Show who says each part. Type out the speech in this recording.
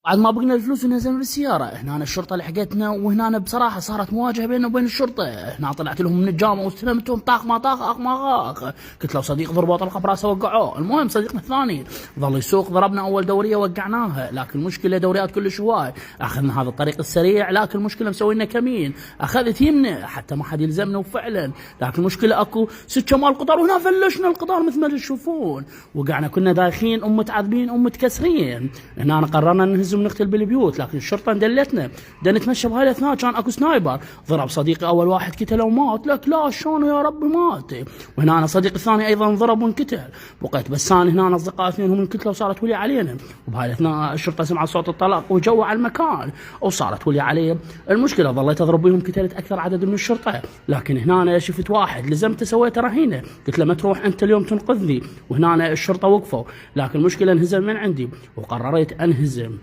Speaker 1: بعد ما بقنا الفلوس ونزلنا بالسيارة، هنا الشرطة لحقتنا، وهنا بصراحة صارت مواجهة بيننا وبين الشرطة. هنا طلعت لهم من الجامعة واستلمتهم طاق ما طاق اخ ما اخ. قلت له صديق ضربوا طلقة براسه وقعوه. المهم صديقنا الثاني ظل يسوق، ضربنا اول دورية وقعناها، لكن المشكلة دوريات كلش هواي. اخذنا هذا الطريق السريع، لكن المشكلة مسوي لنا كمين، اخذت يمنا حتى ما حد يلزمنا وفعلا. لكن المشكلة اكو سكة مال القطار، وهنا فلشنا القطار مثل ما تشوفون. وقعنا كنا دايخين ومتعذبين ومتكسرين. هنا قررنا نهزم نقتل بالبيوت، لكن الشرطه دلتنا. بدنا نتمشى بهاي الاثناء كان اكو سنايبر ضرب صديقي اول واحد قتله ومات. لك لا شلون يا رب مات. وهنا أنا صديقي الثاني ايضا ضرب وانقتل. بقيت بس انا هنا اصدقاء اثنين هم انقتلوا وصارت ولي علينا. وبهاي الاثناء الشرطه سمعت صوت الطلاق وجوا على المكان وصارت ولي علي. المشكله ظليت اضرب بهم، قتلت اكثر عدد من الشرطه. لكن هنا أنا شفت واحد لزمته سويته رهينه، قلت له ما تروح انت اليوم تنقذني. وهنا الشرطه وقفوا، لكن المشكله انهزم من عندي وقررت انهزم.